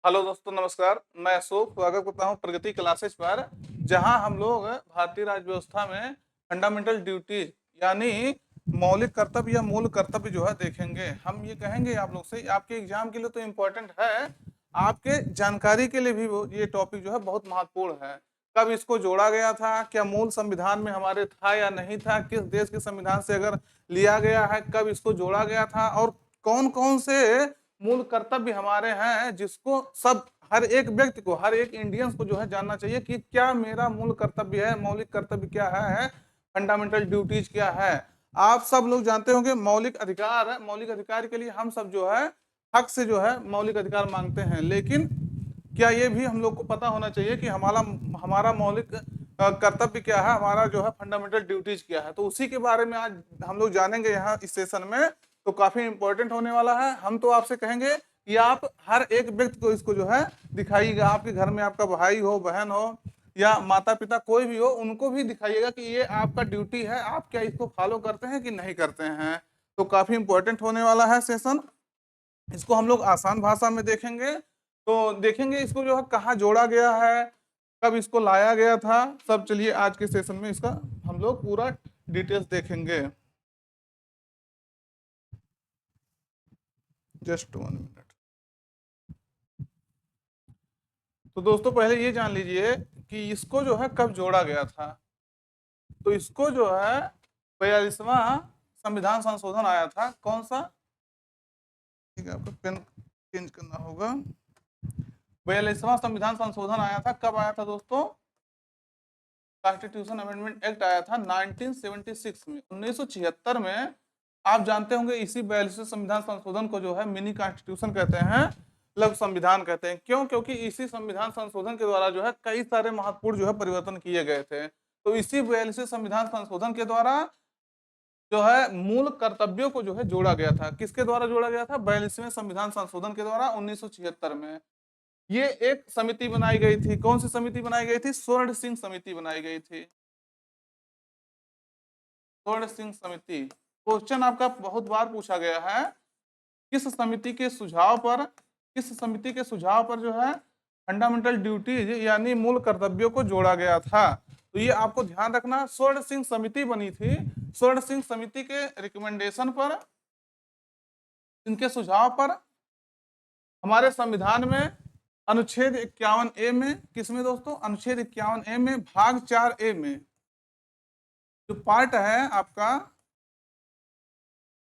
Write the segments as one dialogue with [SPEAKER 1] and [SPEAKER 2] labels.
[SPEAKER 1] Hello दोस्तों, नमस्कार। मैं अशोक स्वागत करता हूं प्रगति क्लासेस पर, जहां हम लोग भारतीय राज्य व्यवस्था में फंडामेंटल ड्यूटी यानी मौलिक कर्तव्य या मूल कर्तव्य जो है देखेंगे। हम ये कहेंगे आप लोग से, आपके एग्जाम के लिए तो इम्पोर्टेंट है, आपके जानकारी के लिए भी ये टॉपिक जो है बहुत महत्वपूर्ण है। कब इसको जोड़ा गया था, क्या मूल संविधान में हमारे था या नहीं था, किस देश के संविधान से अगर लिया गया है, कब इसको जोड़ा गया था, और कौन कौन से मूल कर्तव्य हमारे हैं जिसको सब हर एक व्यक्ति को, हर एक इंडियंस को जो है जानना चाहिए कि क्या मेरा मूल कर्तव्य है, मौलिक कर्तव्य क्या है, फंडामेंटल ड्यूटीज क्या है। आप सब लोग जानते होंगे मौलिक अधिकार है, मौलिक अधिकार के लिए हम सब जो है हक से जो है मौलिक अधिकार मांगते हैं, लेकिन क्या ये भी हम लोग को पता होना चाहिए कि हमारा हमारा मौलिक कर्तव्य क्या है, हमारा जो है फंडामेंटल ड्यूटीज क्या है। तो उसी के बारे में आज हम लोग जानेंगे यहाँ इस सेशन में। तो काफी इंपॉर्टेंट होने वाला है। हम तो आपसे कहेंगे कि आप हर एक व्यक्ति को इसको जो है दिखाइएगा। आपके घर में आपका भाई हो, बहन हो या माता पिता कोई भी हो, उनको भी दिखाइएगा कि ये आपका ड्यूटी है, आप क्या इसको फॉलो करते हैं कि नहीं करते हैं। तो काफी इंपॉर्टेंट होने वाला है सेशन। इसको हम लोग आसान भाषा में देखेंगे। तो देखेंगे इसको जो है कहाँ जोड़ा गया है, कब इसको लाया गया था, सब। चलिए आज के सेशन में इसका हम लोग पूरा डिटेल्स देखेंगे। Just 1 minute. तो दोस्तों पहले ये जान लीजिए कि इसको जो है कब जोड़ा गया था। तो इसको जो है 42वां संविधान संशोधन आया था। कौन सा? ठीक है, आपको पेन चेंज करना होगा। 42वां संविधान संशोधन आया था। कब आया था दोस्तों? कॉन्स्टिट्यूशन अमेंडमेंट एक्ट आया था 1976 में, 1976 में। आप जानते होंगे इसी 42वें संविधान संशोधन को जो है मिनी कॉन्स्टिट्यूशन कहते हैं, लघु संविधान कहते हैं। क्यों? क्योंकि इसी संविधान संशोधन के द्वारा जो है कई सारे महत्वपूर्ण जो है परिवर्तन किए गए थे। तो इसी 42वें संविधान संशोधन के द्वारा जो है मूल कर्तव्यों को जो है जोड़ा गया था। किसके द्वारा जोड़ा गया था? 42वें संविधान संशोधन के द्वारा 1976 में। ये एक समिति बनाई गई थी। कौन सी समिति बनाई गई थी? स्वर्ण सिंह समिति बनाई गई थी। स्वर्ण सिंह समिति। क्वेश्चन आपका बहुत बार पूछा गया है, किस समिति के सुझाव पर, किस समिति के सुझाव पर जो है फंडामेंटल ड्यूटीज यानी मूल कर्तव्यों को जोड़ा गया था। तो ये आपको ध्यान रखना, स्वर्ण सिंह समिति बनी थी। स्वर्ण सिंह समिति के रिकमेंडेशन पर, इनके सुझाव पर हमारे संविधान में अनुच्छेद 51A में, किसमें दोस्तों? अनुच्छेद 51A में भाग 4A में जो पार्ट है आपका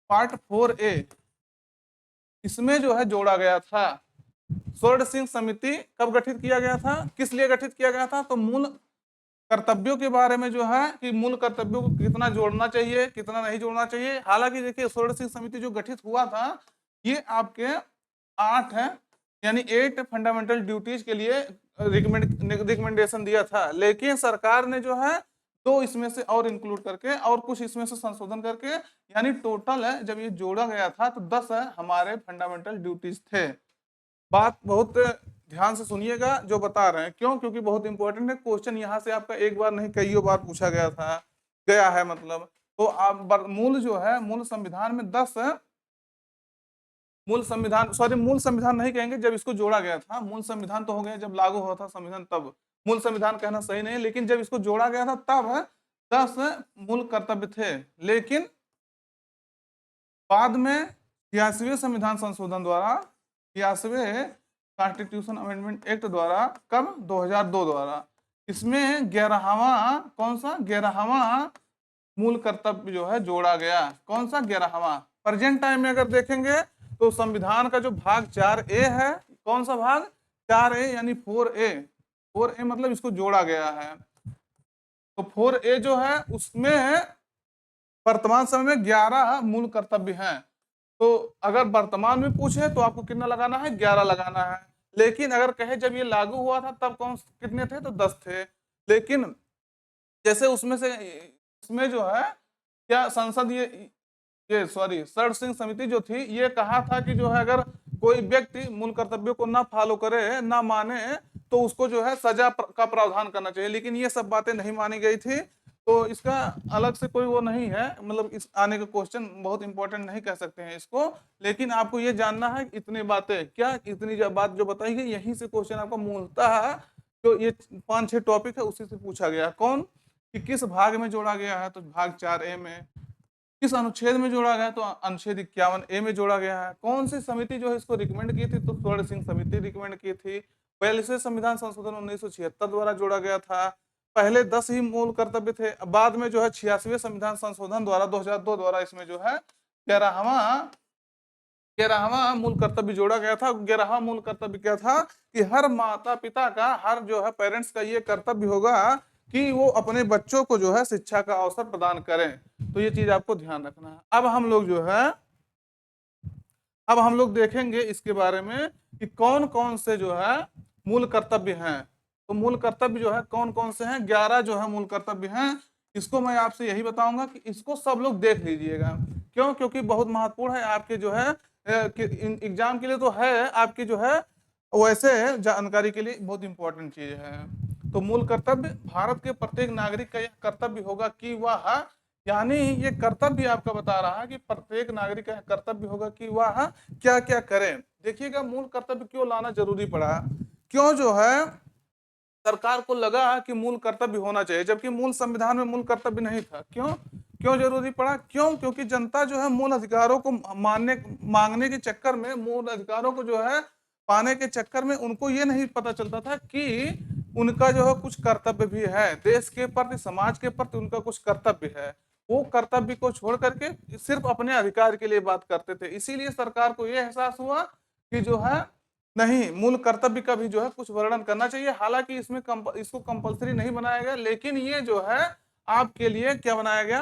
[SPEAKER 1] पार्ट 4A, इसमें जो है जोड़ा गया था। स्वर्ण सिंह समिति कब गठित किया गया था, किस लिए गठित किया गया था? तो मूल कर्तव्यों के बारे में जो है कि मूल कर्तव्यों को कितना जोड़ना चाहिए, कितना नहीं जोड़ना चाहिए। हालांकि देखिए स्वर्ण सिंह समिति जो गठित हुआ था ये आपके 8 है यानी 8 फंडामेंटल ड्यूटीज के लिए रिकमेंडेशन दिया था, लेकिन सरकार ने जो है 2 इसमें से और इंक्लूड करके और कुछ इसमें से संशोधन करके, यानी टोटल है जब ये जोड़ा गया था तो 10 हमारे फंडामेंटल ड्यूटीज थे। बात बहुत ध्यान से सुनिएगा जो बता रहे हैं। क्यों? क्योंकि बहुत इंपॉर्टेंट है। क्वेश्चन यहाँ से आपका एक बार नहीं कईयों बार पूछा गया था, गया है मतलब। तो आप मूल जो है, मूल संविधान में 10 मूल संविधान, सॉरी मूल संविधान नहीं कहेंगे, जब इसको जोड़ा गया था। मूल संविधान तो हो गया जब लागू हुआ था संविधान, तब मूल संविधान कहना सही नहीं है, लेकिन जब इसको जोड़ा गया था तब 10 मूल कर्तव्य थे। लेकिन बाद में 86वें संविधान संशोधन द्वारा, 86वें कॉन्स्टिट्यूशन अमेंडमेंट एक्ट द्वारा, कब? 2002 द्वारा, इसमें 11वां, कौन सा? 11वां मूल कर्तव्य जो है जोड़ा गया। कौन सा? 11वां। प्रेजेंट टाइम में अगर देखेंगे तो संविधान का जो भाग 4A है, कौन सा भाग? 4A यानी 4A, 4A मतलब इसको जोड़ा गया है। तो 4A जो है उसमें वर्तमान समय में 11 मूल कर्तव्य हैं। तो अगर वर्तमान में पूछे तो आपको कितना लगाना है? 11 लगाना है। लेकिन अगर कहे जब ये लागू हुआ था तब कौन कितने थे? तो 10 थे। लेकिन जैसे उसमें से, इसमें जो है क्या संसद ये सॉरी शरण सिंह समिति जो थी ये कहा था कि जो है अगर कोई व्यक्ति मूल कर्तव्यों को ना फॉलो करे, ना माने, तो उसको जो है सजा का प्रावधान करना चाहिए। लेकिन ये सब बातें नहीं मानी गई थी। तो इसका अलग से कोई वो नहीं है, मतलब इस आने का क्वेश्चन बहुत इंपॉर्टेंट नहीं कह सकते हैं इसको, लेकिन आपको ये जानना है कि इतनी बातें क्या, इतनी बात जो बताई गई यहीं से क्वेश्चन आपका मूलतः जो ये 5-6 टॉपिक है उसी से पूछा गया। कौन कि किस भाग में जोड़ा गया है, तो भाग 4A में। किस अनुच्छेद में जोड़ा गया है, तो अनुच्छेद 51A में जोड़ा गया है। कौन सी समिति जो है इसको रिकमेंड की थी, तो स्वर्ण सिंह समिति रिकमेंड की थी। 42वें संविधान संशोधन 1976 द्वारा जोड़ा गया था। पहले 10 ही मूल कर्तव्य थे, बाद में जो है 86वें संविधान संशोधन द्वारा 2002 द्वारा इसमें जो है 11वां मूल कर्तव्य जोड़ा गया था। 11वां मूल कर्तव्य क्या था कि हर माता पिता का, हर जो है पेरेंट्स का ये कर्तव्य होगा कि वो अपने बच्चों को जो है शिक्षा का अवसर प्रदान करें। तो ये चीज आपको ध्यान रखना है। अब हम लोग देखेंगे इसके बारे में कि कौन कौन से जो है मूल कर्तव्य हैं। तो मूल कर्तव्य जो है कौन कौन से हैं, 11 जो है मूल कर्तव्य हैं। इसको मैं आपसे यही बताऊंगा कि इसको सब लोग देख लीजिएगा। क्यों? क्योंकि बहुत महत्वपूर्ण है आपके जो है एग्जाम के लिए तो है, आपकी जो है वैसे जानकारी के लिए बहुत इंपॉर्टेंट चीज है। तो मूल कर्तव्य, भारत के प्रत्येक नागरिक का यह कर्तव्य होगा कि वह, यानी ये कर्तव्य आपका बता रहा है कि प्रत्येक नागरिक का कर्तव्य होगा कि वह क्या क्या करें। देखिएगा मूल कर्तव्य क्यों लाना जरूरी पड़ा, क्यों जो है सरकार को लगा कि मूल कर्तव्य होना चाहिए, जबकि मूल संविधान में मूल कर्तव्य नहीं था। क्यों क्यों जरूरी पड़ा? क्यों? क्योंकि जनता जो है मूल अधिकारों को मांगने के चक्कर में, मूल अधिकारों को जो है पाने के चक्कर में उनको ये नहीं पता चलता था कि उनका जो है कुछ कर्तव्य भी है, देश के प्रति, समाज के प्रति उनका कुछ कर्तव्य है। वो कर्तव्य को छोड़ करके सिर्फ अपने अधिकार के लिए बात करते थे। इसीलिए सरकार को यह एहसास हुआ कि जो है नहीं, मूल कर्तव्य का भी जो है कुछ वर्णन करना चाहिए। हालांकि इसमें इसको कंपलसरी नहीं बनाया गया, लेकिन ये जो है आपके लिए क्या बनाया गया,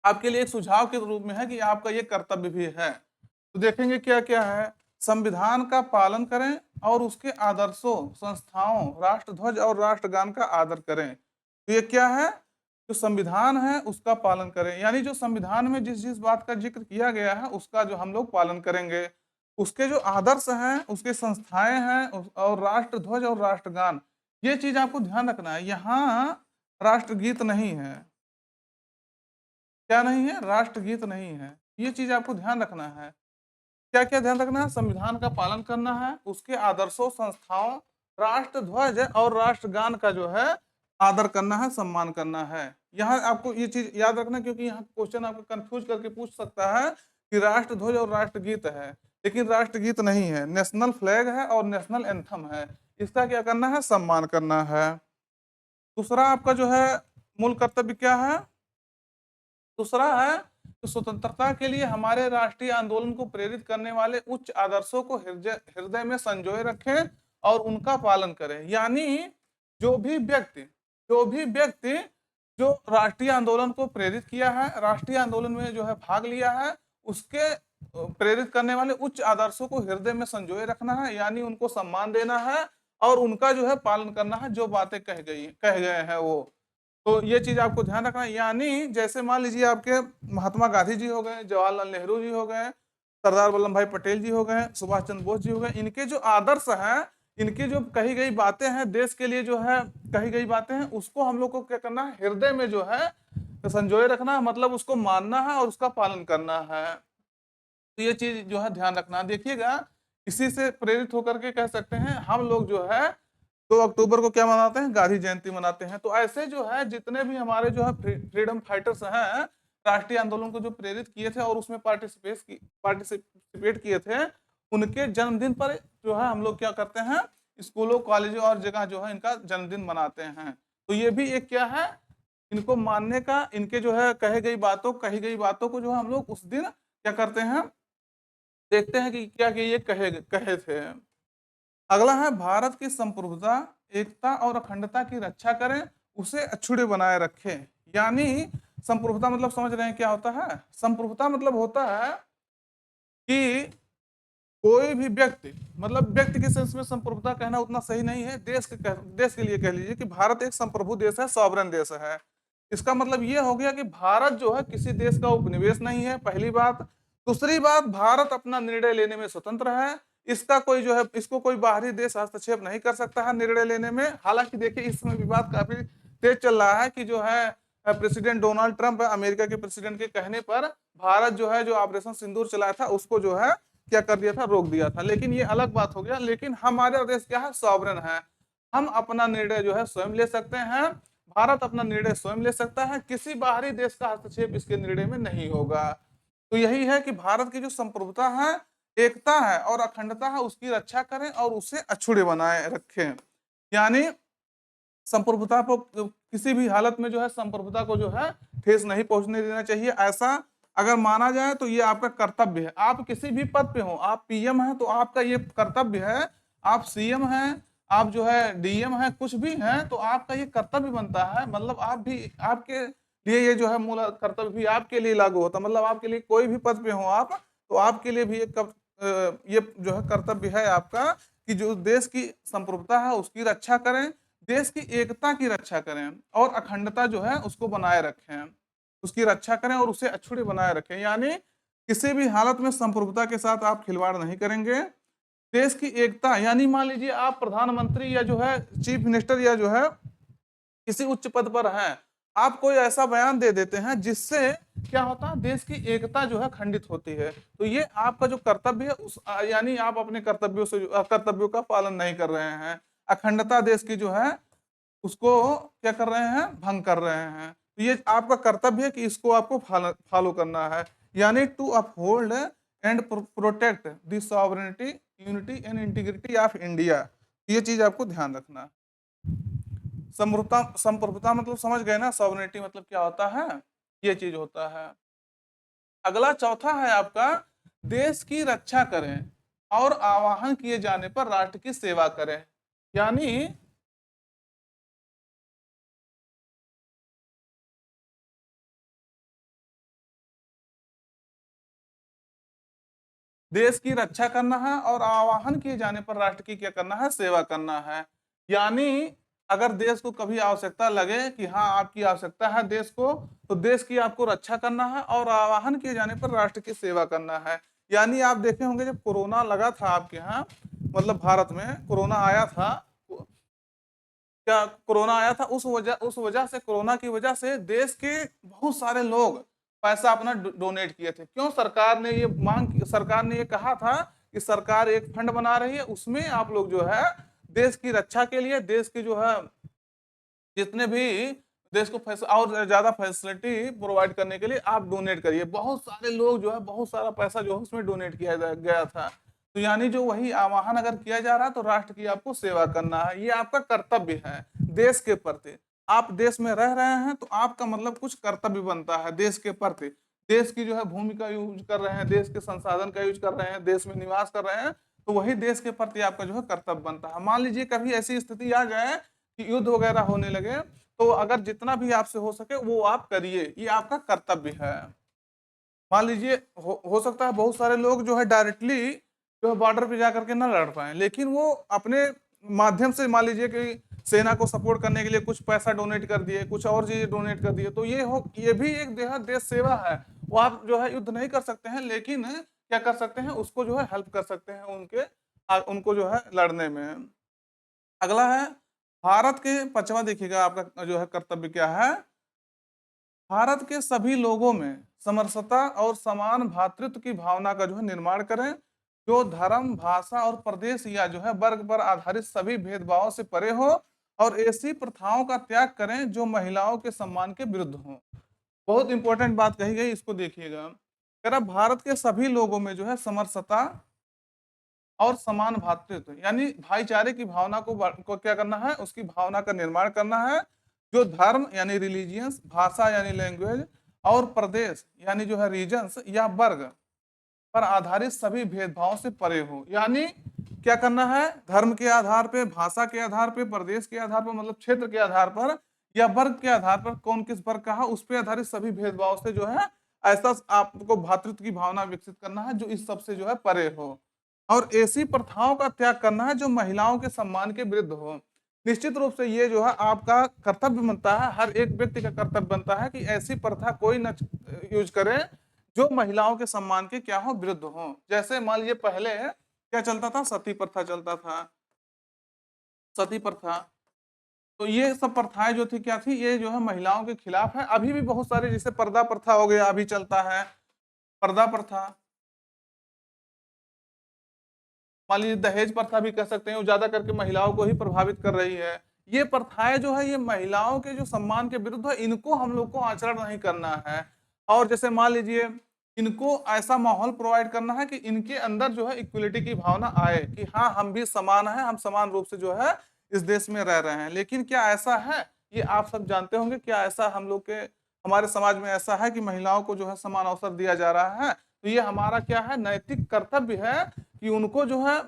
[SPEAKER 1] आपके लिए एक सुझाव के रूप में है कि आपका ये कर्तव्य भी है। तो देखेंगे क्या क्या है। संविधान का पालन करें और उसके आदर्शों, संस्थाओं, राष्ट्रध्वज और राष्ट्रगान का आदर करें। तो ये क्या है? जो संविधान है उसका पालन करें, यानी जो संविधान में जिस जिस बात का जिक्र किया गया है उसका जो हम लोग पालन करेंगे। उसके जो आदर्श हैं, उसके संस्थाएं हैं, और राष्ट्रध्वज और राष्ट्रगान, ये चीज आपको ध्यान रखना है। यहाँ राष्ट्रगीत नहीं है। क्या नहीं है? राष्ट्रगीत नहीं है। ये चीज आपको ध्यान रखना है। क्या क्या ध्यान रखना है? संविधान का पालन करना है, उसके आदर्शों, संस्थाओं, राष्ट्रध्वज और राष्ट्रगान का जो है आदर करना है, सम्मान करना है। यहाँ आपको ये चीज याद रखना है, क्योंकि यहाँ क्वेश्चन आपको कंफ्यूज करके पूछ सकता है कि राष्ट्रध्वज और राष्ट्रगीत है, लेकिन राष्ट्रगीत नहीं है, नेशनल फ्लैग है और नेशनल एंथम है। इसका क्या करना है? सम्मान करना है। दूसरा आपका जो है मूल कर्तव्य क्या है? दूसरा है तो स्वतंत्रता के लिए हमारे राष्ट्रीय आंदोलन को प्रेरित करने वाले उच्च आदर्शों को हृदय में संजोए रखें और उनका पालन करें। यानी जो भी व्यक्ति जो राष्ट्रीय आंदोलन को प्रेरित किया है, राष्ट्रीय आंदोलन में जो है भाग लिया है, उसके प्रेरित करने वाले उच्च आदर्शों को हृदय में संजोए रखना है, यानी उनको सम्मान देना है और उनका जो है पालन करना है, जो बातें कह गए हैं वो। तो ये चीज आपको ध्यान रखना है। यानी जैसे मान लीजिए आपके महात्मा गांधी जी हो गए, जवाहरलाल नेहरू जी हो गए, सरदार वल्लभ भाई पटेल जी हो गए, सुभाष चंद्र बोस जी हो गए, इनके जो आदर्श हैं, इनकी जो कही गई बातें हैं, देश के लिए जो है कही गई बातें हैं, उसको हम लोग को क्या करना है? हृदय में जो है संजोए रखना, मतलब उसको मानना है और उसका पालन करना है। तो ये चीज जो है ध्यान रखना। देखिएगा इसी से प्रेरित होकर के कह सकते हैं हम लोग जो है 2 अक्टूबर को क्या मनाते हैं? गांधी जयंती मनाते हैं। तो ऐसे जो है जितने भी हमारे जो है फ्रीडम फाइटर्स हैं, राष्ट्रीय आंदोलन को जो प्रेरित किए थे और उसमें पार्टिसिपेट किए थे, उनके जन्मदिन पर जो है हम लोग क्या करते हैं? स्कूलों, कॉलेजों और जगह जो है इनका जन्मदिन मनाते हैं। तो ये भी एक क्या है? इनको मानने का, इनके जो है कही गई बातों को जो है हम लोग उस दिन क्या करते हैं? देखते हैं कि क्या ये कहे थे। अगला है भारत की संप्रभुता, एकता और अखंडता की रक्षा करें, उसे अछूते बनाए रखें। यानी संप्रभुता मतलब समझ रहे हैं क्या होता है? संप्रभुता मतलब होता है कि कोई भी व्यक्ति, मतलब व्यक्ति के सेंस में संप्रभुता कहना उतना सही नहीं है, देश के लिए कह लीजिए कि भारत एक संप्रभु देश है, सॉवरेन देश है। इसका मतलब ये हो गया कि भारत जो है किसी देश का उपनिवेश नहीं है, पहली बात। दूसरी बात, भारत अपना निर्णय लेने में स्वतंत्र है। इसका कोई जो है, इसको कोई बाहरी देश हस्तक्षेप नहीं कर सकता है निर्णय लेने में। हालांकि देखिए इस समय विवाद काफी तेज चल रहा है कि जो है प्रेसिडेंट डोनाल्ड ट्रंप अमेरिका के प्रेसिडेंट के कहने पर भारत जो है जो ऑपरेशन सिंदूर चलाया था उसको जो है क्या कर दिया था, रोक दिया था। लेकिन ये अलग बात हो गया। लेकिन हमारा देश क्या है, सॉवरेन है, हम अपना निर्णय जो है स्वयं ले सकते हैं। भारत अपना निर्णय स्वयं ले सकता है, किसी बाहरी देश का हस्तक्षेप इसके निर्णय में नहीं होगा। तो यही है कि भारत की जो संप्रभुता है, एकता है और अखंडता है, उसकी रक्षा करें और उसे अछूते बनाए रखें। यानी संप्रभुता को किसी भी हालत में जो है संप्रभुता को जो है ठेस नहीं पहुंचने देना चाहिए। ऐसा अगर माना जाए तो ये आपका कर्तव्य है। आप किसी भी पद पे हो, आप पीएम हैं तो आपका ये कर्तव्य है, आप सीएम हैं, आप जो है डीएम हैं, कुछ भी हैं, तो आपका ये कर्तव्य बनता है। मतलब आप भी, आपके लिए ये जो है मूल कर्तव्य भी आपके लिए लागू होता है। मतलब आपके लिए कोई भी पद पे हो आप, तो आपके लिए भी ये जो है कर्तव्य है आपका कि जो देश की संप्रभुता है उसकी रक्षा करें, देश की एकता की रक्षा करें और अखंडता जो है उसको बनाए रखें, उसकी रक्षा करें और उसे अछूते बनाए रखें। यानी किसी भी हालत में संप्रभुता के साथ आप खिलवाड़ नहीं करेंगे। देश की एकता, यानी मान लीजिए आप प्रधानमंत्री या जो है चीफ मिनिस्टर या जो है किसी उच्च पद पर हैं, आप कोई ऐसा बयान दे देते हैं जिससे क्या होता है, देश की एकता जो है खंडित होती है। तो ये आपका जो कर्तव्य है उस यानी आप अपने कर्तव्यों से कर्तव्यों का पालन नहीं कर रहे हैं, अखंडता देश की जो है उसको क्या कर रहे हैं, भंग कर रहे हैं। तो ये आपका कर्तव्य है कि इसको आपको फॉलो करना है। यानी to uphold and protect the sovereignty, unity and integrity of India. ये चीज आपको ध्यान रखना है। संप्रभुता, संप्रभुता मतलब समझ गए ना, सॉवरेनिटी मतलब क्या होता है, ये चीज होता है। अगला चौथा है आपका, देश की रक्षा करें और आवाहन किए जाने पर राष्ट्र की सेवा करें। यानी देश की रक्षा करना है और आवाहन किए जाने पर राष्ट्र की क्या करना है, सेवा करना है। यानी अगर देश को कभी आवश्यकता लगे कि हाँ आपकी आवश्यकता है देश को, तो देश की आपको रक्षा करना है और आवाहन किए जाने पर राष्ट्र की सेवा करना है। यानी आप देखे होंगे जब कोरोना लगा था आपके यहाँ, मतलब भारत में कोरोना आया था, क्या कोरोना आया था, उस वजह से, कोरोना की वजह से देश के बहुत सारे लोग पैसा अपना डोनेट किए थे। क्यों? सरकार ने ये सरकार ने ये कहा था कि सरकार एक फंड बना रही है, उसमें आप लोग जो है देश की रक्षा के लिए, देश की जो है जितने भी देश को और ज्यादा फैसिलिटी प्रोवाइड करने के लिए आप डोनेट करिए। बहुत सारे लोग जो है बहुत सारा पैसा जो है उसमें डोनेट किया गया था। तो यानी जो वही आह्वान अगर किया जा रहा है तो राष्ट्र की आपको सेवा करना है, ये आपका कर्तव्य है देश के प्रति। आप देश में रह रहे हैं तो आपका मतलब कुछ कर्तव्य बनता है देश के प्रति। देश की जो है भूमि का यूज कर रहे हैं, देश के संसाधन का यूज कर रहे हैं, देश में निवास कर रहे हैं, तो वही देश के प्रति आपका जो है कर्तव्य बनता है। मान लीजिए कभी ऐसी स्थिति आ जाए कि युद्ध वगैरह होने लगे, तो अगर जितना भी आपसे हो सके वो आप करिए, ये आपका कर्तव्य है। मान लीजिए हो सकता है बहुत सारे लोग जो है डायरेक्टली जो है बॉर्डर पे जाकर के ना लड़ पाए, लेकिन वो अपने माध्यम से मान लीजिए कि सेना को सपोर्ट करने के लिए कुछ पैसा डोनेट कर दिए, कुछ और चीजें डोनेट कर दिए, तो ये भी एक देश सेवा है। वो आप जो है युद्ध नहीं कर सकते हैं, लेकिन क्या कर सकते हैं, उसको जो है हेल्प कर सकते हैं उनको जो है लड़ने में। अगला है भारत के, पांचवा देखिएगा आपका जो है कर्तव्य क्या है, भारत के सभी लोगों में समरसता और समान भ्रातृत्व की भावना का जो है निर्माण करें, जो धर्म, भाषा और प्रदेश या जो है वर्ग पर आधारित सभी भेदभावों से परे हो, और ऐसी प्रथाओं का त्याग करें जो महिलाओं के सम्मान के विरुद्ध हो। बहुत इंपॉर्टेंट बात कही गई, इसको देखिएगा। कह रहा भारत के सभी लोगों में जो है समरसता और समान भ्रातृत्व यानी भाईचारे की भावना को क्या करना है, उसकी भावना का निर्माण करना है, जो धर्म यानी रिलीजियंस, भाषा यानी लैंग्वेज और प्रदेश यानी जो है रीजन्स या वर्ग पर आधारित सभी भेदभावों से परे हो। यानी क्या करना है, धर्म के आधार पे, भाषा के आधार पे, प्रदेश के आधार पर मतलब क्षेत्र के आधार पर, या वर्ग के आधार पर कौन किस वर्ग का है, उस पर आधारित सभी भेदभाव से जो है ऐसा आपको भ्रातृत्व की भावना विकसित करना है जो इस सब से जो है परे हो, और ऐसी प्रथाओं का त्याग करना है जो महिलाओं के सम्मान के विरुद्ध हो। निश्चित रूप से ये जो है आपका कर्तव्य बनता है, हर एक व्यक्ति का कर्तव्य बनता है कि ऐसी प्रथा कोई न यूज करे जो महिलाओं के सम्मान के क्या हो, विरुद्ध हो। जैसे मान लीजिए पहले क्या चलता था, सती प्रथा चलता था, सती प्रथा। तो ये सब प्रथाएं जो थी क्या थी, ये जो है महिलाओं के खिलाफ है। अभी भी बहुत सारे, जैसे पर्दा प्रथा हो गया, अभी चलता है पर्दा प्रथा। मान लीजिए दहेज प्रथा भी कह सकते हैं, वो ज्यादा करके महिलाओं को ही प्रभावित कर रही है। ये प्रथाएं जो है, ये महिलाओं के जो सम्मान के विरुद्ध है, इनको हम लोग को आचरण नहीं करना है। और जैसे मान लीजिए, इनको ऐसा माहौल प्रोवाइड करना है कि इनके अंदर जो है इक्वलिटी की भावना आए, कि हाँ हम भी समान हैं, हम समान रूप से जो है इस देश में रह रहे हैं। लेकिन क्या ऐसा है, ये आप सब जानते होंगे, क्या ऐसा हम लोग के हमारे समाज में ऐसा है कि महिलाओं को जो है समान अवसर दिया जा रहा है? तो ये हमारा क्या है, नैतिक कर्तव्य है कि उनको जो है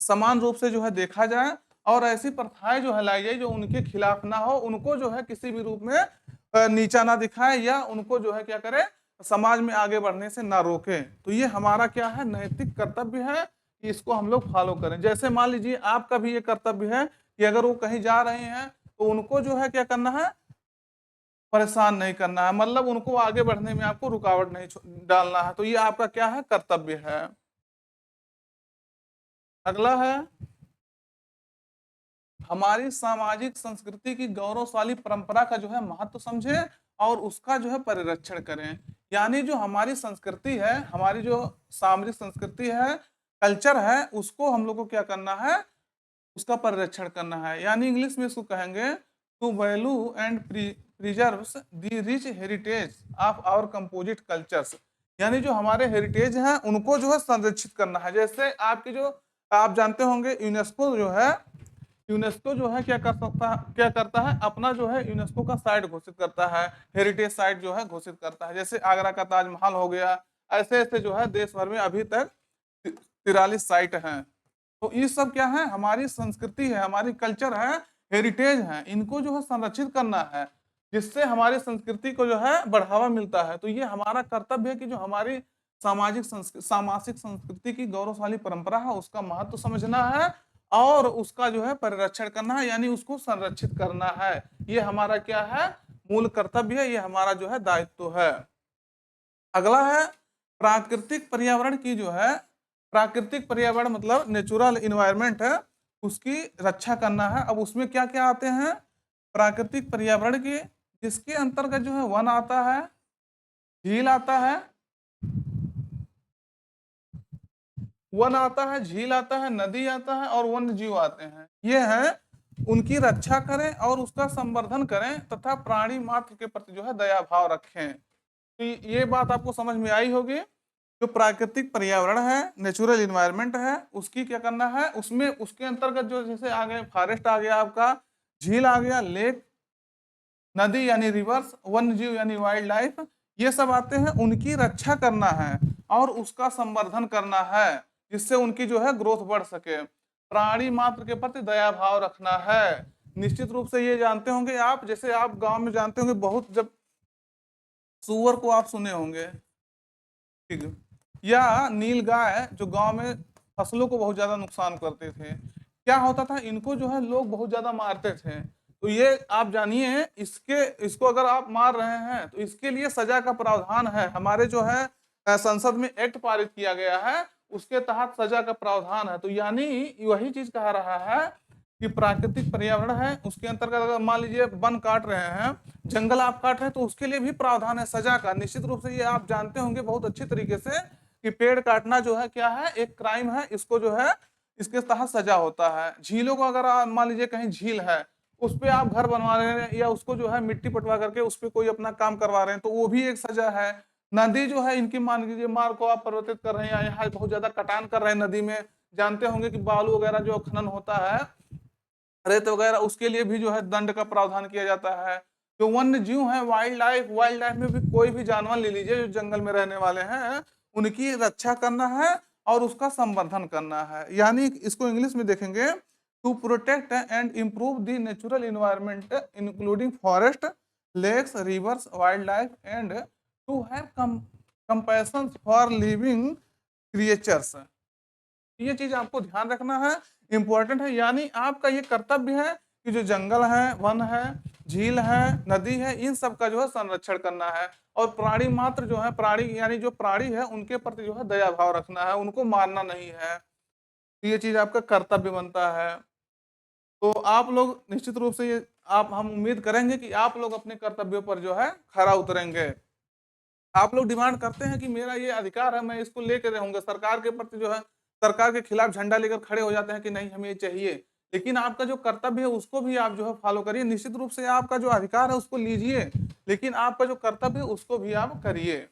[SPEAKER 1] समान रूप से जो है देखा जाए, और ऐसी प्रथाएं जो है लाई जाए जो उनके खिलाफ ना हो, उनको जो है किसी भी रूप में नीचा ना दिखाए, या उनको जो है क्या करे, समाज में आगे बढ़ने से ना रोके। तो ये हमारा क्या है, नैतिक कर्तव्य है कि इसको हम लोग फॉलो करें। जैसे मान लीजिए आपका भी ये कर्तव्य है कि अगर वो कहीं जा रहे हैं तो उनको जो है क्या करना है, परेशान नहीं करना है, मतलब उनको आगे बढ़ने में आपको रुकावट नहीं डालना है। तो ये आपका क्या है, कर्तव्य है। अगला है, हमारी सामाजिक संस्कृति की गौरवशाली परंपरा का जो है महत्व समझे और उसका जो है परिरक्षण करें। यानी जो हमारी संस्कृति है, हमारी जो सामरिक संस्कृति है, कल्चर है, उसको हम लोग को क्या करना है, उसका परिरक्षण करना है। यानी इंग्लिश में इसको कहेंगे to value and preserves the rich heritage of our composite cultures. यानी जो हमारे हेरिटेज हैं उनको जो है संरक्षित करना है। जैसे आपके जो, आप जानते होंगे यूनेस्को जो है, यूनेस्को जो है क्या करता है, अपना जो है यूनेस्को का साइट घोषित करता है, हेरिटेज साइट जो है घोषित करता है। जैसे आगरा का ताजमहल हो गया, ऐसे ऐसे जो है देश भर में अभी तक 43 साइट हैं। तो ये सब क्या है, हमारी संस्कृति है, हमारी कल्चर है, हेरिटेज है, इनको जो है संरक्षित करना है, जिससे हमारी संस्कृति को जो है बढ़ावा मिलता है। तो ये हमारा कर्तव्य है कि जो हमारी सामाजिक संस्कृति की गौरवशाली परंपरा है, उसका महत्व समझना है और उसका जो है परिरक्षण करना है, यानी उसको संरक्षित करना है। ये हमारा क्या है, मूल कर्तव्य है, ये हमारा जो है दायित्व है। अगला है, प्राकृतिक पर्यावरण की जो है, प्राकृतिक पर्यावरण मतलब नेचुरल इन्वायरमेंट है, उसकी रक्षा करना है। अब उसमें क्या क्या आते हैं, प्राकृतिक पर्यावरण की, जिसके अंतर्गत जो है वन आता है, झील आता है, वन आता है, झील आता है, नदी आता है और वन्य जीव आते हैं। ये है, उनकी रक्षा करें और उसका संवर्धन करें तथा प्राणी मात्र के प्रति जो है दया भाव रखें। तो ये बात आपको समझ में आई होगी। जो प्राकृतिक पर्यावरण है, नेचुरल इन्वायरमेंट है, उसकी क्या करना है, उसमें उसके अंतर्गत जो जैसे आ गए फॉरेस्ट आ गया आपका, झील आ गया, लेक, नदी यानी रिवर्स, वन्य जीव यानी वाइल्ड लाइफ, ये सब आते हैं, उनकी रक्षा करना है और उसका संवर्धन करना है, जिससे उनकी जो है ग्रोथ बढ़ सके। प्राणी मात्र के प्रति दया भाव रखना है। निश्चित रूप से ये जानते होंगे आप, जैसे आप गांव में जानते होंगे बहुत, जब सुअर को आप सुने होंगे, ठीक है, या नील गाय जो गांव में फसलों को बहुत ज्यादा नुकसान करते थे, क्या होता था, इनको जो है लोग बहुत ज्यादा मारते थे। तो ये आप जानिए, इसको अगर आप मार रहे हैं तो इसके लिए सजा का प्रावधान है। हमारे जो है संसद में एक्ट पारित किया गया है, उसके तहत सजा का प्रावधान है। तो यानी वही चीज कहा रहा है कि प्राकृतिक पर्यावरण है, उसके अंतर्गत अगर मान लीजिए वन काट रहे हैं, जंगल आप काट रहे हैं, तो उसके लिए भी प्रावधान है सजा का। निश्चित रूप से ये आप जानते होंगे बहुत अच्छी तरीके से कि पेड़ काटना जो है क्या है, एक क्राइम है, इसको जो है इसके तहत सजा होता है। झीलों को अगर आप मान लीजिए कहीं झील है, उस पे आप घर बनवा रहे हैं या उसको जो है मिट्टी पटवा करके उस पे कोई अपना काम करवा रहे हैं, तो वो भी एक सजा है। नदी जो है, इनकी मान लीजिए मार्ग को आप परिवर्तित कर रहे हैं, या यहाँ बहुत ज्यादा कटान कर रहे हैं नदी में, जानते होंगे कि बालू वगैरह जो खनन होता है, रेत वगैरह, उसके लिए भी जो है दंड का प्रावधान किया जाता है। जो वन्य जीव है, वाइल्ड लाइफ में भी कोई भी जानवर ले लीजिए जो जंगल में रहने वाले हैं, उनकी रक्षा करना है और उसका संवर्धन करना है। यानी इसको इंग्लिश में देखेंगे, to protect and improve the natural environment including forest, lakes, rivers, wild life and to have compassion for living creatures. ये चीज आपको ध्यान रखना है, इंपॉर्टेंट है। यानी आपका ये कर्तव्य है कि जो जंगल है, वन है, झील है, नदी है, इन सब का जो है संरक्षण करना है। और प्राणी मात्र जो है, प्राणी यानी जो प्राणी है, उनके प्रति जो है दया भाव रखना है, उनको मारना नहीं है। तो ये चीज आपका कर्तव्य बनता है। तो आप लोग निश्चित रूप से ये आप हम उम्मीद करेंगे कि आप लोग अपने कर्तव्यों पर जो है खरा उतरेंगे। आप लोग डिमांड करते हैं कि मेरा ये अधिकार है, मैं इसको लेके रहूँगा। सरकार के प्रति जो है सरकार के खिलाफ झंडा लेकर खड़े हो जाते हैं कि नहीं हमें ये चाहिए। लेकिन आपका जो कर्तव्य है उसको भी आप जो है फॉलो करिए। निश्चित रूप से आपका जो अधिकार है उसको लीजिए, लेकिन आपका जो कर्तव्य है उसको भी आप करिए।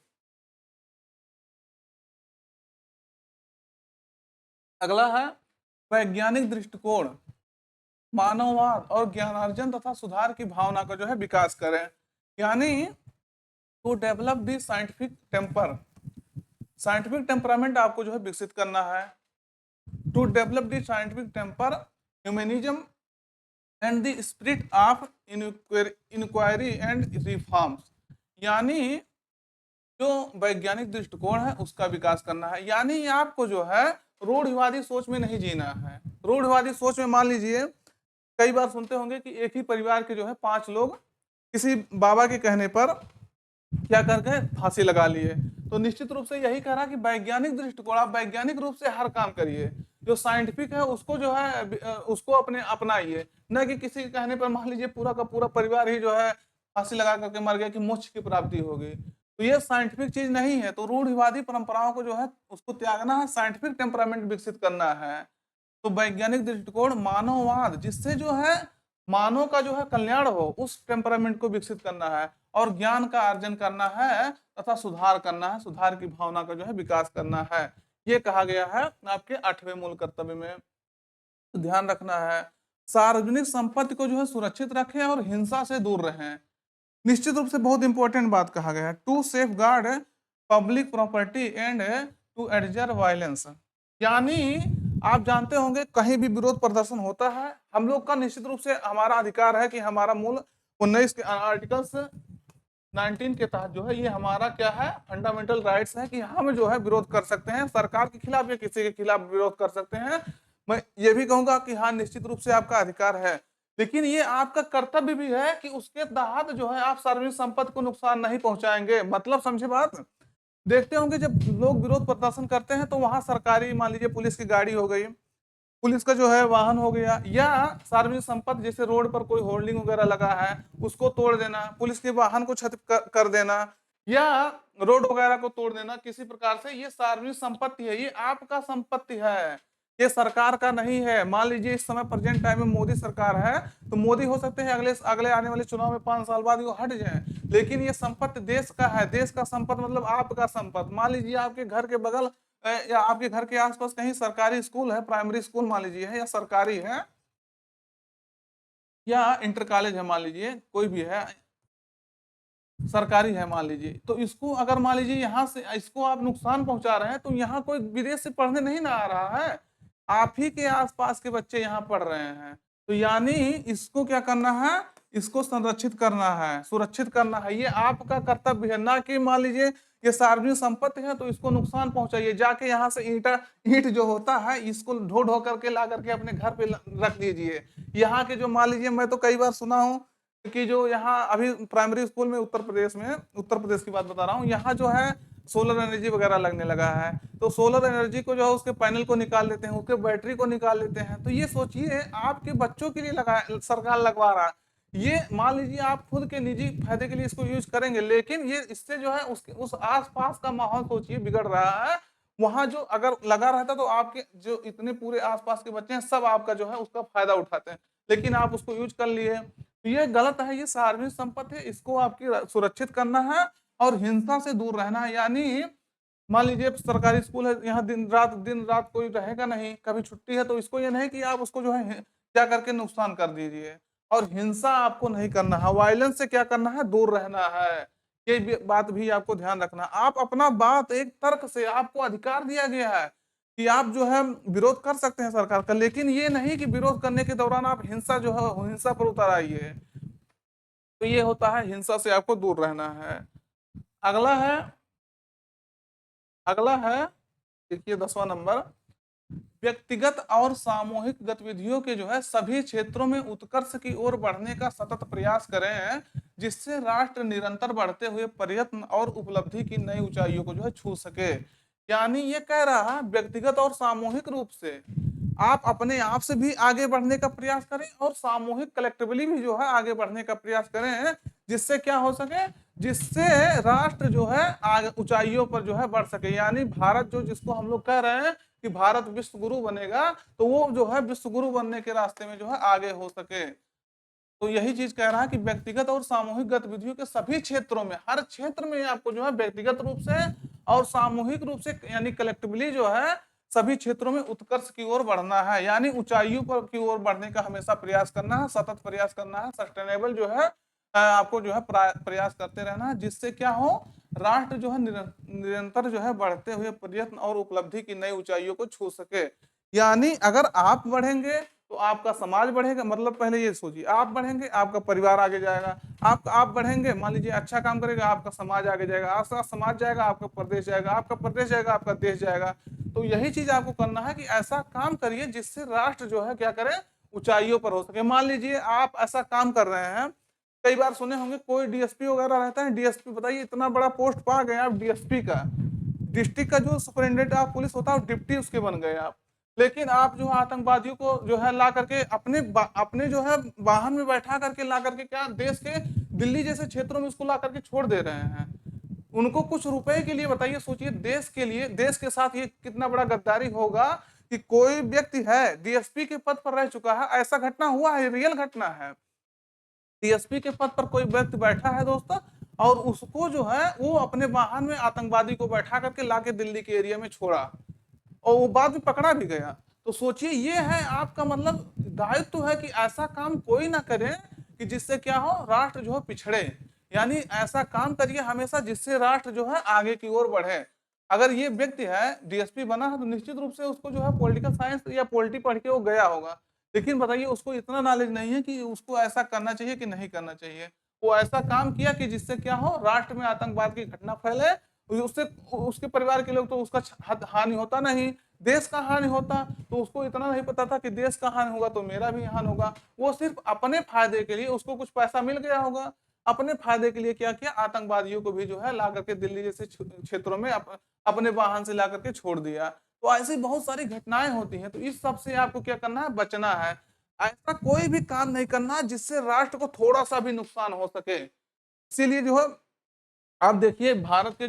[SPEAKER 1] अगला है वैज्ञानिक दृष्टिकोण, मानववाद और ज्ञानार्जन तथा सुधार की भावना का जो है विकास करें। यानी to develop the scientific temperament आपको जो है विकसित करना है। To develop the scientific temper, humanism and the spirit of inquiry and reforms. यानी जो वैज्ञानिक दृष्टिकोण है उसका विकास करना है। यानी आपको जो है रूढ़िवादी सोच में नहीं जीना है। रूढ़िवादी सोच में मान लीजिए कई बार सुनते होंगे कि एक ही परिवार के जो है 5 लोग किसी बाबा के कहने पर क्या करके फांसी लगा लिए। तो निश्चित रूप से यही कह रहा कि वैज्ञानिक दृष्टिकोण, आप वैज्ञानिक रूप से हर काम करिए। जो साइंटिफिक है उसको जो है उसको अपने अपनाइए, न कि किसी के कहने पर मान लीजिए पूरा का पूरा परिवार ही जो है फांसी लगा करके मर गया कि मोक्ष की प्राप्ति होगी। तो ये साइंटिफिक चीज नहीं है। तो रूढ़िवादी परंपराओं को जो है उसको त्यागना है, साइंटिफिक टेम्परामेंट विकसित करना है। तो वैज्ञानिक दृष्टिकोण, मानववाद, जिससे जो है मानव का जो है कल्याण हो, उस टेम्परामेंट को विकसित करना है और ज्ञान का अर्जन करना है तथा सुधार करना है, सुधार की भावना का जो है विकास करना है। ये कहा गया है आपके 8वें मूल कर्तव्य में। तो ध्यान रखना है सार्वजनिक संपत्ति को जो है सुरक्षित रखें और हिंसा से दूर रहें। निश्चित रूप से बहुत इंपॉर्टेंट बात कहा गया है, to safeguard public property and to abjure violence. यानी आप जानते होंगे कहीं भी विरोध प्रदर्शन होता है, हम लोग का निश्चित रूप से हमारा अधिकार है कि हमारा मूल 19 के आर्टिकल्स 19 के तहत जो है ये हमारा क्या है फंडामेंटल राइट्स है कि हम जो है विरोध कर सकते हैं सरकार के खिलाफ या किसी के खिलाफ विरोध कर सकते हैं। मैं ये भी कहूंगा कि हाँ निश्चित रूप से आपका अधिकार है, लेकिन ये आपका कर्तव्य भी है कि उसके तहत जो है आप सार्वजनिक संपत्ति को नुकसान नहीं पहुंचाएंगे। मतलब समझे बात। देखते होंगे जब लोग विरोध प्रदर्शन करते हैं तो वहां सरकारी मान लीजिए पुलिस की गाड़ी हो गई, पुलिस का जो है वाहन हो गया, या सार्वजनिक संपत्ति जैसे रोड पर कोई होर्डिंग वगैरह लगा है उसको तोड़ देना, पुलिस के वाहन को क्षति कर देना, या रोड वगैरह को तोड़ देना किसी प्रकार से, ये सार्वजनिक संपत्ति है, ये आपका संपत्ति है, ये सरकार का नहीं है। मान लीजिए इस समय प्रेजेंट टाइम में मोदी सरकार है, तो मोदी हो सकते हैं अगले अगले आने वाले चुनाव में 5 साल बाद वो हट जाए, लेकिन ये संपत्ति देश का है। देश का संपत्ति मतलब आपका संपत्ति। मान लीजिए आपके घर के बगल या आपके घर के आसपास कहीं सरकारी स्कूल है, प्राइमरी स्कूल मान लीजिए है, या सरकारी है या इंटर कॉलेज है, मान लीजिए कोई भी है सरकारी है मान लीजिए, तो इसको अगर मान लीजिए यहाँ से इसको आप नुकसान पहुंचा रहे हैं, तो यहाँ कोई विदेश से पढ़ने नहीं ना आ रहा है, आप ही के आसपास के बच्चे यहाँ पढ़ रहे हैं। तो यानी इसको क्या करना है, इसको संरक्षित करना है, सुरक्षित करना है, ये आपका कर्तव्य है। ना कि मान लीजिए ये सार्वजनिक संपत्ति है तो इसको नुकसान पहुंचाइए, जाके यहाँ से ईंट जो होता है इसको ढो ढो करके ला करके अपने घर पे रख दीजिए। यहाँ के जो मान लीजिए मैं तो कई बार सुना हूँ कि जो यहाँ अभी प्राइमरी स्कूल में उत्तर प्रदेश की बात बता रहा हूँ, यहाँ जो है सोलर एनर्जी वगैरह लगने लगा है, तो सोलर एनर्जी को जो है उसके पैनल को निकाल लेते हैं, उसके बैटरी को निकाल लेते हैं। तो ये सोचिए आपके बच्चों के लिए लगा सरकार लगवा रहा है, ये मान लीजिए आप खुद के निजी फायदे के लिए इसको यूज करेंगे, लेकिन ये इससे जो है उस आसपास का माहौल सोचिए बिगड़ रहा है। वहां जो अगर लगा रहता तो आपके जो इतने पूरे आसपास के बच्चे हैं सब आपका जो है उसका फायदा उठाते हैं, लेकिन आप उसको यूज कर लिए, तो ये गलत है। ये सार्वजनिक संपत्ति है, इसको आपकी सुरक्षित करना है और हिंसा से दूर रहना है। यानी मान लीजिए सरकारी स्कूल है, यहाँ दिन रात कोई रहेगा नहीं, कभी छुट्टी है, तो इसको ये नहीं कि आप उसको जो है क्या करके नुकसान कर दीजिए। और हिंसा आपको नहीं करना है, वायलेंस से क्या करना है, दूर रहना है। ये बात भी आपको ध्यान रखना। आप अपना बात एक तर्क से, आपको अधिकार दिया गया है कि आप जो है विरोध कर सकते हैं सरकार का, लेकिन ये नहीं कि विरोध करने के दौरान आप हिंसा जो है हिंसा पर उतर आइए। तो ये होता है, हिंसा से आपको दूर रहना है। अगला है अगला है देखिए 10वां नंबर, व्यक्तिगत और सामूहिक गतिविधियों के जो है सभी क्षेत्रों में उत्कर्ष की ओर बढ़ने का सतत प्रयास करें, जिससे राष्ट्र निरंतर बढ़ते हुए प्रयत्न और उपलब्धि की नई ऊंचाइयों को जो है छू सके। यानी ये कह रहा है व्यक्तिगत और सामूहिक रूप से आप अपने आप से भी आगे बढ़ने का प्रयास करें और सामूहिक कलेक्टिवली भी जो है आगे बढ़ने का प्रयास करें, जिससे क्या हो सके, जिससे राष्ट्र जो है आगे ऊंचाइयों पर जो है बढ़ सके। यानी भारत जो, जिसको हम लोग कह रहे हैं कि भारत विश्व गुरु बनेगा, तो वो जो है विश्व गुरु बनने के रास्ते में जो है आगे हो सके। तो यही चीज कह रहा है कि व्यक्तिगत और सामूहिक गतिविधियों के सभी क्षेत्रों में, हर क्षेत्र में आपको जो है व्यक्तिगत रूप से और सामूहिक रूप से यानी कलेक्टिवली जो है सभी क्षेत्रों में उत्कर्ष की ओर बढ़ना है, यानी ऊंचाइयों पर की ओर बढ़ने का हमेशा प्रयास करना है, सतत प्रयास करना है, सस्टेनेबल जो है आपको जो है प्रयास करते रहना है, जिससे क्या हो, राष्ट्र जो है निरंतर जो है बढ़ते हुए प्रयत्न और उपलब्धि की नई ऊंचाइयों को छू सके। यानी अगर आप बढ़ेंगे तो आपका समाज बढ़ेगा, मतलब पहले ये सोचिए, आप बढ़ेंगे आपका परिवार आगे जाएगा, आप बढ़ेंगे, मान लीजिए अच्छा काम करेगा आपका समाज आगे जाएगा, आपका समाज जाएगा आपका प्रदेश जाएगा, आपका प्रदेश जाएगा आपका देश जाएगा। तो यही चीज आपको करना है कि ऐसा काम करिए जिससे राष्ट्र जो है क्या करे, ऊंचाइयों पर हो सके। मान लीजिए आप ऐसा काम कर रहे हैं, कई बार सुने होंगे कोई डीएसपी वगैरह रहता है, डीएसपी बताइए इतना बड़ा पोस्ट पा गए आप डीएसपी का, डिस्ट्रिक्ट का जो सुपरिटेंडेंट ऑफ पुलिस होता है डिप्टी उसके बन गए आप। लेकिन आप जो है आतंकवादियों को जो है ला करके अपने जो है वाहन में बैठा करके ला करके क्या देश के दिल्ली जैसे क्षेत्रों में उसको ला करके छोड़ दे रहे हैं। उनको कुछ रुपए के लिए बताइए, सोचिए देश के लिए, देश के साथ ये कितना बड़ा गद्दारी होगा कि कोई व्यक्ति है डीएसपी के पद पर रह चुका है, ऐसा घटना हुआ है, रियल घटना है। डीएसपी के पद पर कोई व्यक्ति बैठा है दोस्तों, और उसको जो है वो अपने वाहन में आतंकवादी को बैठा करके लाके दिल्ली के एरिया में छोड़ा, और वो बाद में पकड़ा भी गया। तो सोचिए ये है आपका मतलब दायित्व तो है कि ऐसा काम कोई ना करे कि जिससे क्या हो, राष्ट्र जो है पिछड़े। यानी ऐसा काम करिए हमेशा जिससे राष्ट्र जो है आगे की ओर बढ़े। अगर ये व्यक्ति है डीएसपी बना है तो निश्चित रूप से उसको जो है पॉलिटिकल साइंस या पॉलिटी पढ़ के वो गया होगा, लेकिन बताइए उसको इतना नॉलेज नहीं है कि उसको ऐसा करना चाहिए कि नहीं करना चाहिए। वो ऐसा काम किया कि जिससे क्या हो, राष्ट्र में आतंकवाद की घटना फैले, उससे उसके परिवार के लोग तो उसका हानि होता नहीं, देश का हानि होता। तो उसको इतना नहीं पता था कि देश का हानि होगा तो मेरा भी हानि होगा। वो सिर्फ अपने फायदे के लिए, उसको कुछ पैसा मिल गया होगा, अपने फायदे के लिए क्या किया, आतंकवादियों को भी जो है ला करके दिल्ली जैसे क्षेत्रों में अपने वाहन से ला करके छोड़ दिया। तो ऐसी बहुत सारी घटनाएं होती हैं, तो इस सब से आपको क्या करना है, बचना है। ऐसा कोई भी काम नहीं करना जिससे राष्ट्र को थोड़ा सा भी नुकसान हो सके। इसीलिए जो है आप देखिए भारत के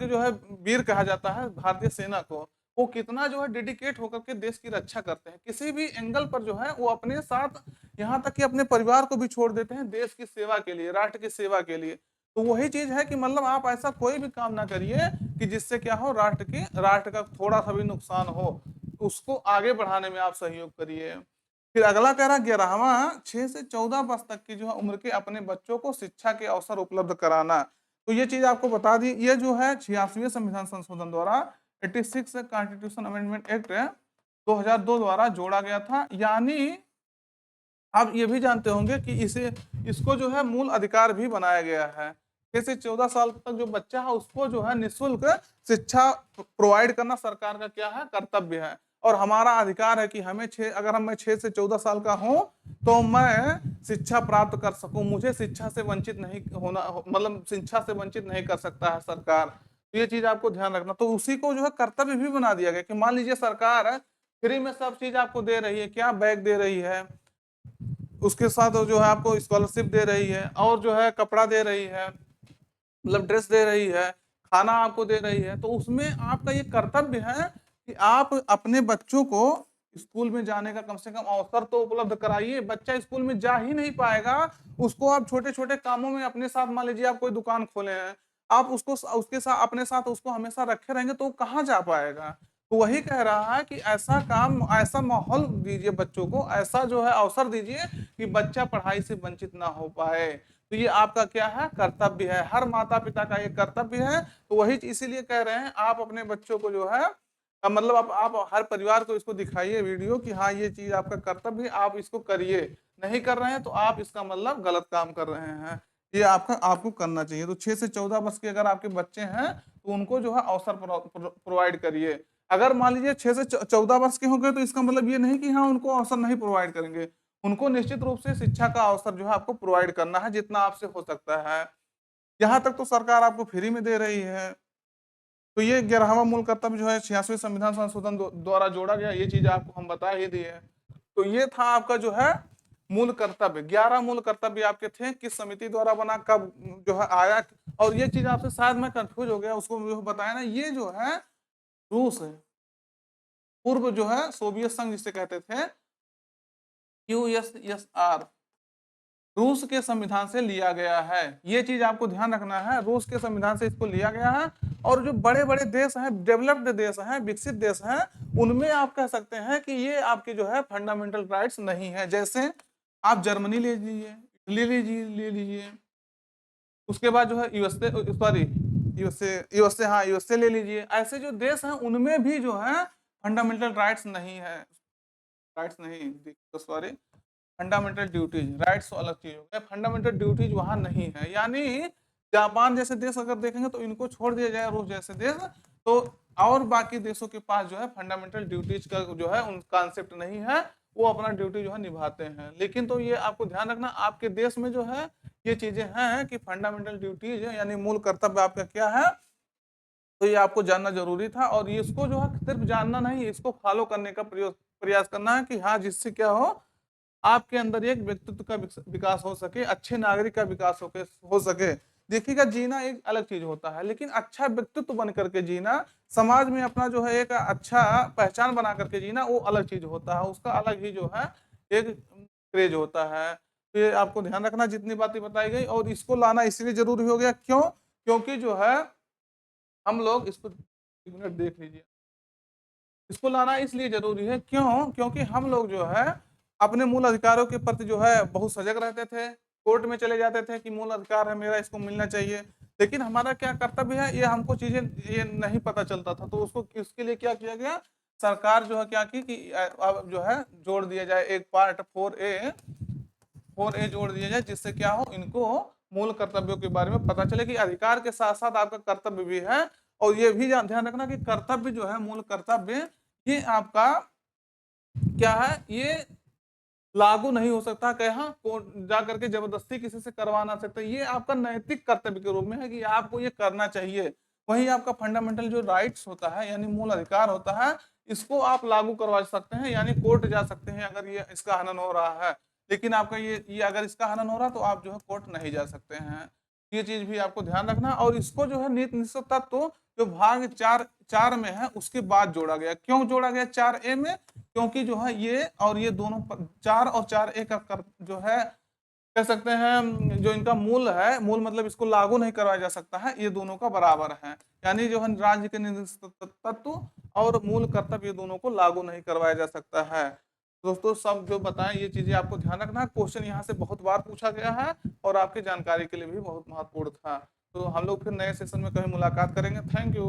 [SPEAKER 1] जो है वीर कहा जाता है भारतीय सेना को, वो कितना जो है डेडिकेट होकर के देश की रक्षा करते हैं, किसी भी एंगल पर जो है वो अपने साथ, यहाँ तक कि अपने परिवार को भी छोड़ देते हैं देश की सेवा के लिए, राष्ट्र की सेवा के लिए। तो वही चीज है कि मतलब आप ऐसा कोई भी काम ना करिए कि जिससे क्या हो, राष्ट्र का थोड़ा सा भी नुकसान हो, उसको आगे बढ़ाने में आप सहयोग करिए। फिर अगला कह रहा 11वां, 6 से 14 वर्ष तक की जो है उम्र के अपने बच्चों को शिक्षा के अवसर उपलब्ध कराना। तो ये चीज आपको बता दी, ये जो है 86वें संविधान संशोधन द्वारा 86 कॉन्स्टिट्यूशन अमेंडमेंट एक्ट 2002 द्वारा जोड़ा गया था। यानी आप ये भी जानते होंगे कि इसको जो है मूल अधिकार भी बनाया गया है। 6 से 14 साल तक जो बच्चा है उसको जो है निःशुल्क शिक्षा प्रोवाइड करना सरकार का क्या है, कर्तव्य है। और हमारा अधिकार है कि अगर मैं 6 से 14 साल का हूँ तो मैं शिक्षा प्राप्त कर सकूं, मुझे शिक्षा से वंचित नहीं होना, मतलब शिक्षा से वंचित नहीं कर सकता है सरकार। तो ये चीज आपको ध्यान रखना। तो उसी को जो है कर्तव्य भी बना दिया गया कि मान लीजिए सरकार फ्री में सब चीज आपको दे रही है, क्या बैग दे रही है, उसके साथ जो है आपको स्कॉलरशिप दे रही है, और जो है कपड़ा दे रही है, मतलब ड्रेस दे रही है, खाना आपको दे रही है। तो उसमें आपका ये कर्तव्य है कि आप अपने बच्चों को स्कूल में जाने का कम से कम अवसर तो उपलब्ध कराइए। बच्चा स्कूल में जा ही नहीं पाएगा, उसको आप छोटे छोटे कामों में अपने साथ, मान लीजिए आप कोई दुकान खोले हैं, आप उसको उसके साथ अपने साथ उसको हमेशा रखे रहेंगे तो वो कहाँ जा पाएगा। तो वही कह रहा है कि ऐसा काम, ऐसा माहौल दीजिए बच्चों को, ऐसा जो है अवसर दीजिए कि बच्चा पढ़ाई से वंचित ना हो पाए। तो ये आपका क्या है, कर्तव्य है, हर माता पिता का ये कर्तव्य है। तो वही इसीलिए कह रहे हैं आप अपने बच्चों को जो है मतलब आप हर परिवार को इसको दिखाइए वीडियो कि हाँ ये चीज आपका कर्तव्य है, आप इसको करिए। नहीं कर रहे हैं तो आप इसका मतलब गलत काम कर रहे हैं, ये आपको करना चाहिए। तो 6 से 14 वर्ष के अगर आपके बच्चे हैं तो उनको जो है अवसर प्रोवाइड करिए। अगर मान लीजिए 6 से 14 वर्ष के हो गए तो इसका मतलब ये नहीं कि हाँ उनको अवसर नहीं प्रोवाइड करेंगे, उनको निश्चित रूप से शिक्षा का अवसर जो है आपको प्रोवाइड करना है जितना आपसे हो सकता है। यहाँ तक तो सरकार आपको फ्री में दे रही है। तो ये 11वां मूल कर्तव्य जो है 86वें संविधान संशोधन द्वारा जोड़ा गया, ये चीज आपको हम बता ही दिए हैं। तो ये था आपका जो है मूल कर्तव्य। 11 मूल कर्तव्य आपके थे, किस समिति द्वारा बना, कब जो है आया। और ये चीज आपसे शायद मैं कंफ्यूज हो गया, उसको जो बताया ना, ये जो है रूस है, पूर्व जो है सोवियत संघ जिसे कहते थे, यूएसएसआर, रूस के संविधान से लिया गया है। ये चीज आपको ध्यान रखना है, रूस के संविधान से इसको लिया गया है। और जो बड़े बड़े देश हैं, डेवलप्ड देश हैं, विकसित देश हैं, उनमें आप कह सकते हैं कि ये आपके जो है फंडामेंटल राइट्स नहीं है। जैसे आप जर्मनी ले लीजिए, इटली ले लीजिए, उसके बाद जो है यूएसए, सॉरी यूएसए, हाँ यूएसए ले लीजिए। ऐसे जो देश हैं उनमें भी जो है फंडामेंटल राइट्स नहीं है, राइट्स नहीं, सॉरी, फंडामेंटल ड्यूटीज, राइट्स तो अलग चीज हो गया, फंडामेंटल ड्यूटीज वहां नहीं है। यानी जापान जैसे देश अगर देखेंगे तो इनको छोड़ दिया जाए, रूस जैसे देश, तो और बाकी देशों के पास जो है फंडामेंटल ड्यूटीज का जो है उन कॉन्सेप्ट नहीं है, वो अपना ड्यूटी जो है निभाते हैं। लेकिन तो ये आपको ध्यान रखना, आपके देश में जो है ये चीजें हैं कि फंडामेंटल ड्यूटीज यानी मूल कर्तव्य आपका क्या है, तो ये आपको जानना जरूरी था। और ये इसको जो है सिर्फ जानना नहीं, इसको फॉलो करने का प्रयास करना है कि हाँ, जिससे क्या हो, आपके अंदर एक व्यक्तित्व का विकास हो सके, अच्छे नागरिक का विकास हो सके। देखिएगा, जीना एक अलग चीज होता है, लेकिन अच्छा व्यक्तित्व बन करके जीना, समाज में अपना जो है एक अच्छा पहचान बना करके जीना, वो अलग चीज होता है, उसका अलग ही जो है एक क्रेज होता है। तो ये आपको ध्यान रखना, जितनी बातें बताई गई। और इसको लाना इसलिए जरूरी हो गया, क्यों? क्योंकि जो है हम लोग इसको, एक मिनट देख लीजिए, इसको लाना इसलिए जरूरी है, क्यों? क्योंकि हम लोग जो है अपने मूल अधिकारों के प्रति जो है बहुत सजग रहते थे, कोर्ट में चले जाते थे कि मूल अधिकार है मेरा, इसको मिलना चाहिए। लेकिन हमारा क्या कर्तव्य है, ये हमको चीजें ये नहीं पता चलता था। तो उसको इसके लिए क्या किया गया, सरकार जो है क्या की कि अब जो है जोड़ दिया जाए एक पार्ट 4A जोड़ दिया जाए, जिससे क्या हो, इनको मूल कर्तव्यों के बारे में पता चले कि अधिकार के साथ साथ आपका कर्तव्य भी है। और ये भी ध्यान रखना कि कर्तव्य जो है, मूल कर्तव्य, ये आपका क्या है, ये लागू नहीं हो सकता कि हाँ कोर्ट जा करके जबरदस्ती किसी से करवा ना सकते। ये आपका नैतिक कर्तव्य के रूप में है कि आपको ये करना चाहिए। वही आपका फंडामेंटल जो राइट्स होता है यानी मूल अधिकार होता है, इसको आप लागू करवा सकते हैं, यानी कोर्ट जा सकते हैं अगर ये इसका हनन हो रहा है। लेकिन आपका ये अगर इसका हनन हो रहा है तो आप जो है कोर्ट नहीं जा सकते हैं। ये चीज भी आपको ध्यान रखना। और इसको जो है नीति निश्चित तत्व जो भाग 4 में है उसके बाद जोड़ा गया। क्यों जोड़ा गया 4A में? क्योंकि जो है ये और ये दोनों 4 और 4A का जो है कह सकते हैं जो इनका मूल है, मूल मतलब इसको लागू नहीं करवाया जा सकता है, ये दोनों का बराबर है। यानी जो है राज्य के निर्दिष्ट तत्व और मूल कर्तव्य, ये दोनों को लागू नहीं करवाया जा सकता है। दोस्तों, सब जो बताएं ये चीजें आपको ध्यान रखना है। क्वेश्चन यहाँ से बहुत बार पूछा गया है और आपकी जानकारी के लिए भी बहुत महत्वपूर्ण था। तो हम लोग फिर नए सेशन में कहीं मुलाकात करेंगे। Thank you.